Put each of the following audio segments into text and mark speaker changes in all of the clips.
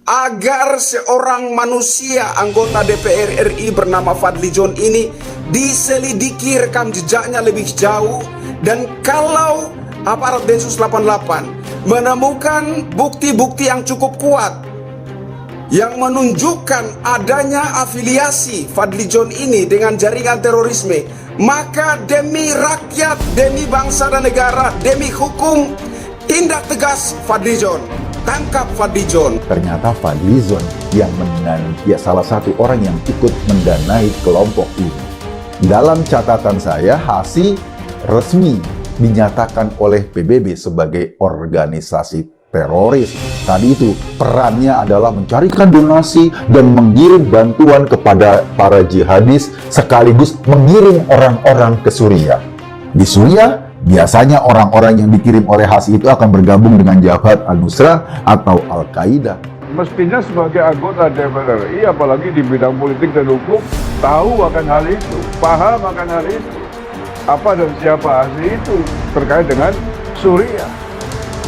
Speaker 1: agar seorang manusia anggota DPR RI bernama Fadlizon ini diselidiki rekam jejaknya lebih jauh, dan kalau aparat Densus 88 menemukan bukti-bukti yang cukup kuat yang menunjukkan adanya afiliasi Fadlizon ini dengan jaringan terorisme, maka demi rakyat, demi bangsa dan negara, demi hukum, tindak tegas Fadlizon, tangkap Fadlizon.
Speaker 2: Ternyata Fadlizon yang mendanai, salah satu orang yang ikut mendanai kelompok ini. Dalam catatan saya, hasil resmi dinyatakan oleh PBB sebagai organisasi teroris. Tadi itu perannya adalah mencarikan donasi dan mengirim bantuan kepada para jihadis, sekaligus mengirim orang-orang ke Suriah. Di Suriah, biasanya orang-orang yang dikirim oleh Hasi itu akan bergabung dengan Jabhat Al-Nusra atau Al-Qaeda.
Speaker 3: Mestinya sebagai anggota DPR RI, apalagi di bidang politik dan hukum, tahu akan hal itu, paham akan hal itu. Apa dan siapa Hasi itu terkait dengan Suriah.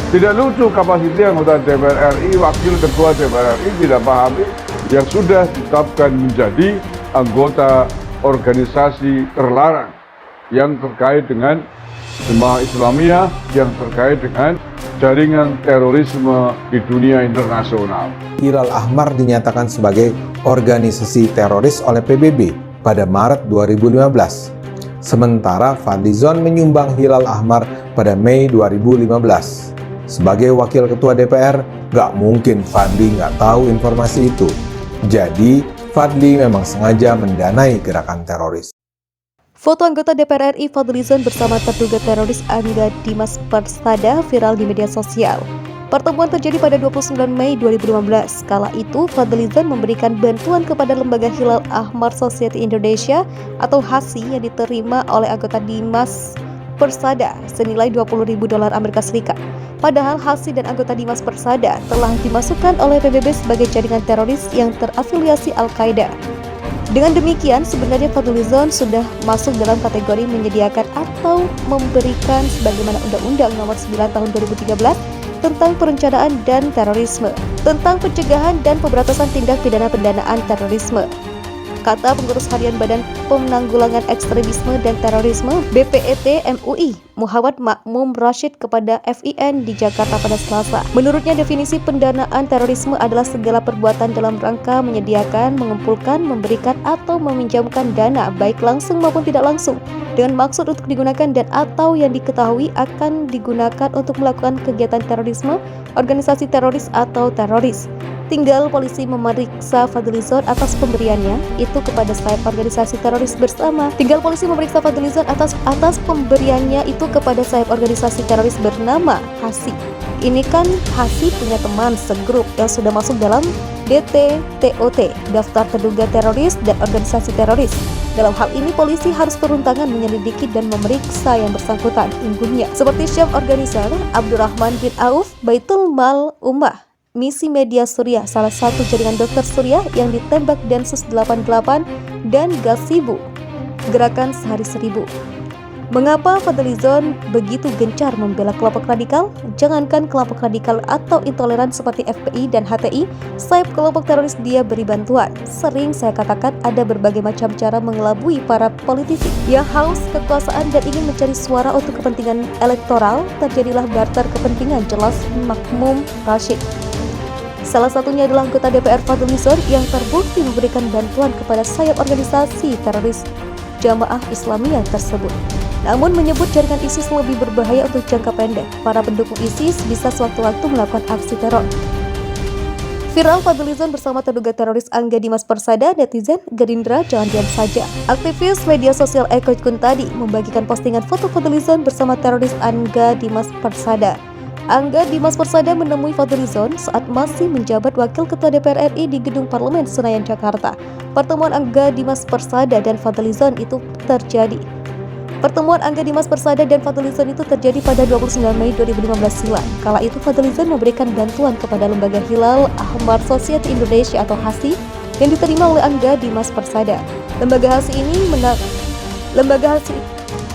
Speaker 3: Tidak lucu kapasitas anggota DPR RI, wakil ketua DPR RI tidak pahami yang sudah ditetapkan menjadi anggota organisasi terlarang yang terkait dengan Jemaah Islamiyah, yang terkait dengan jaringan terorisme di dunia internasional.
Speaker 4: Hilal Ahmar dinyatakan sebagai organisasi teroris oleh PBB pada Maret 2015. Sementara Fadlizon menyumbang Hilal Ahmar pada Mei 2015. Sebagai wakil ketua DPR, gak mungkin Fadli gak tahu informasi itu. Jadi, Fadli memang sengaja mendanai gerakan teroris.
Speaker 5: Foto anggota DPR RI Fadlizon bersama terduga teroris Angga Dimas Persada viral di media sosial. Pertemuan terjadi pada 29 Mei 2015. Kala itu, Fadlizon memberikan bantuan kepada lembaga Hilal Ahmar Society Indonesia atau HASI yang diterima oleh anggota Dimas Persada senilai $20.000 Amerika Serikat. Padahal HASI dan anggota Dimas Persada telah dimasukkan oleh PBB sebagai jaringan teroris yang terafiliasi Al-Qaeda. Dengan demikian, sebenarnya Fadlizon sudah masuk dalam kategori menyediakan atau memberikan sebagaimana Undang-Undang Nomor 9 Tahun 2013 tentang perencanaan dan terorisme, tentang pencegahan dan pemberantasan tindak pidana pendanaan terorisme. Kata pengurus harian Badan Penanggulangan Ekstremisme dan Terorisme BPET MUI, Muhammad Makmum Rashid kepada FIN di Jakarta pada Selasa. Menurutnya, definisi pendanaan terorisme adalah segala perbuatan dalam rangka menyediakan, mengumpulkan, memberikan atau meminjamkan dana baik langsung maupun tidak langsung dengan maksud untuk digunakan dan atau yang diketahui akan digunakan untuk melakukan kegiatan terorisme, organisasi teroris atau teroris. Tinggal polisi memeriksa Fadlizon atas pemberiannya itu kepada sayap organisasi teroris bersama. Tinggal polisi memeriksa Fadlizon atas pemberiannya itu kepada sayap organisasi teroris bernama HASI. Ini kan HASI punya teman segrup yang sudah masuk dalam DTTOT, daftar terduga teroris dan organisasi teroris. Dalam hal ini polisi harus turun tangan menyelidiki dan memeriksa yang bersangkutan, imbuhnya. Seperti Syam Organizer Abdurrahman bin Auf, Baitul Mal Ummah, Misi Media Suriah, salah satu jaringan dokter Suriah yang ditembak Densus 88 dan Gasibu, Gerakan Sehari Seribu. Mengapa Fadlizon begitu gencar membela kelompok radikal? Jangankan kelompok radikal atau intoleran seperti FPI dan HTI, sayap kelompok teroris dia beri bantuan. Sering saya katakan ada berbagai macam cara mengelabui para politisi yang haus kekuasaan dan ingin mencari suara untuk kepentingan elektoral. Terjadilah barter kepentingan, jelas Makmum Rashid. Salah satunya adalah anggota DPR Fadlizon yang terbukti memberikan bantuan kepada sayap organisasi teroris Jamaah Islamiyah tersebut. Namun menyebut jaringan ISIS lebih berbahaya untuk jangka pendek. Para pendukung ISIS bisa sewaktu-waktu melakukan aksi teror. Viral Fadlizon bersama terduga teroris Angga Dimas Persada, netizen Gerindra jangan diam saja. Aktivis media sosial Eko Kuntadi membagikan postingan foto Fadlizon bersama teroris Angga Dimas Persada. Angga Dimas Persada menemui Fadlizon saat masih menjabat Wakil Ketua DPR RI di Gedung Parlemen Senayan, Jakarta. Pertemuan Angga Dimas Persada dan Fadlizon itu terjadi. Pertemuan Angga Dimas Persada dan Fadlizon itu terjadi pada 29 Mei 2015 silam. Kala itu Fadlizon memberikan bantuan kepada lembaga Hilal Ahmar Society Indonesia atau HASI yang diterima oleh Angga Dimas Persada. Lembaga HASI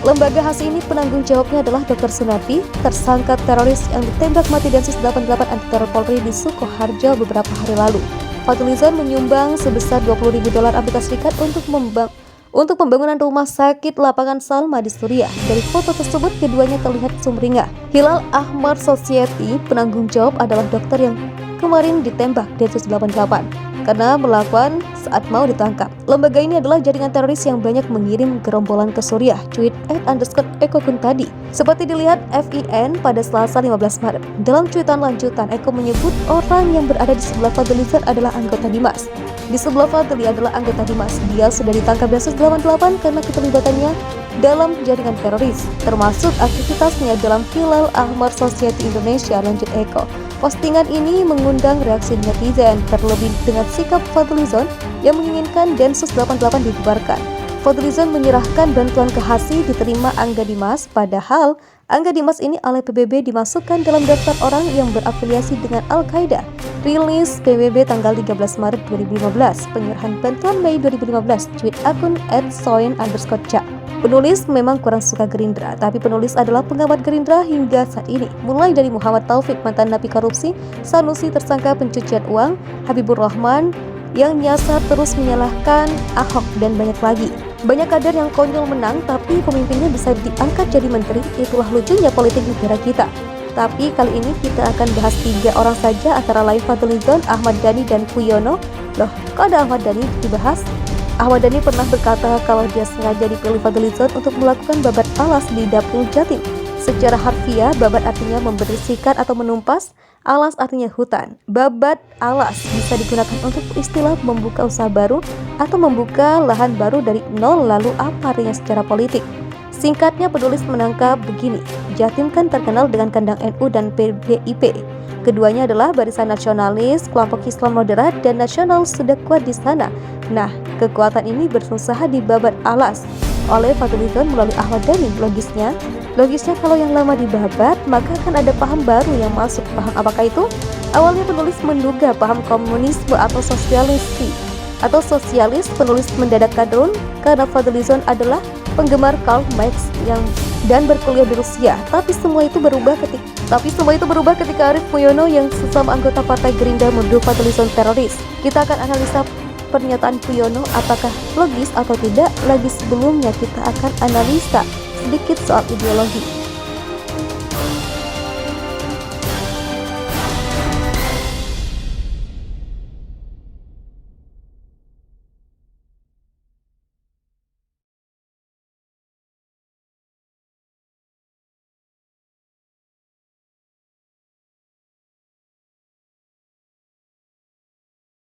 Speaker 5: Lembaga HASI ini penanggung jawabnya adalah Dr. Sunardi, tersangka teroris yang ditembak mati Densus 88 anti teror Polri di Sukoharjo beberapa hari lalu. Fadlizon menyumbang sebesar $20.000 Amerika Serikat untuk pembangunan rumah sakit lapangan Salma di Suriah. Dari foto tersebut keduanya terlihat sumringah. Hilal Ahmar Society penanggung jawab adalah dokter yang kemarin ditembak Densus 88 karena melakukan saat mau ditangkap. Lembaga ini adalah jaringan teroris yang banyak mengirim gerombolan ke Suriah, tweet @Eko Kuntadi. Seperti dilihat FIN pada Selasa 15 Maret. Dalam cuitan lanjutan, Eko menyebut orang yang berada di sebelah Fadlizon adalah anggota Dimas. Di sebelah Fadli adalah anggota Dimas. Dia sudah ditangkap Densus 88 karena keterlibatannya dalam jaringan teroris, termasuk aktivitasnya dalam Hilal Ahmar Society Indonesia, lanjut Eko. Postingan ini mengundang reaksi netizen, terlebih dengan sikap Fadlizon yang menginginkan Densus 88 dibubarkan. Fadlizon menyerahkan bantuan ke HASI diterima Angga Dimas, padahal Angga Dimas ini oleh PBB dimasukkan dalam daftar orang yang berafiliasi dengan Al-Qaeda. Rilis PBB tanggal 13 Maret 2015, penyerahan bantuan Mei 2015, tweet akun @soin_ca. Penulis memang kurang suka Gerindra, tapi penulis adalah pengamat Gerindra hingga saat ini. Mulai dari Muhammad Taufik, mantan napi korupsi, Sanusi tersangka pencucian uang, Habibur Rahman yang nyasar terus menyalahkan Ahok, dan banyak lagi. Banyak kader yang konyol menang, tapi pemimpinnya bisa diangkat jadi menteri. Itulah lucunya politik negara kita. Tapi kali ini kita akan bahas 3 orang saja, antara lain Fadlizon, Ahmad Dhani, dan Puyono. Loh, kok ada Ahmad Dhani dibahas? Ahmad Dhani pernah berkata kalau dia sengaja dipilih Fadlizon untuk melakukan babat alas di Dapil Jatim. Secara harfiah, babat artinya membersihkan atau menumpas, alas artinya hutan. Babat alas bisa digunakan untuk istilah membuka usaha baru atau membuka lahan baru dari nol. Lalu apa artinya secara politik? Singkatnya, penulis menangkap begini. Jatim kan terkenal dengan kandang NU dan PDIP. Keduanya adalah barisan nasionalis, kelompok Islam moderat dan nasional sudah kuat di sana. Nah, kekuatan ini berusaha dibabat alas oleh Fadlizon melalui Ahmad Dhani. Logisnya kalau yang lama dibabat, maka akan ada paham baru yang masuk. Paham apakah itu? Awalnya penulis menduga paham komunisme atau sosialis. Penulis mendadak kadrun karena Fadlizon adalah penggemar Karl Marx dan berkuliah di Rusia. Tapi semua itu berubah ketika Arief Puyono yang sesama anggota Partai Gerindra menuduh Fadlizon teroris. Kita akan analisa pernyataan Puyono apakah logis atau tidak. Lagi sebelumnya kita akan analisa sedikit soal ideologi.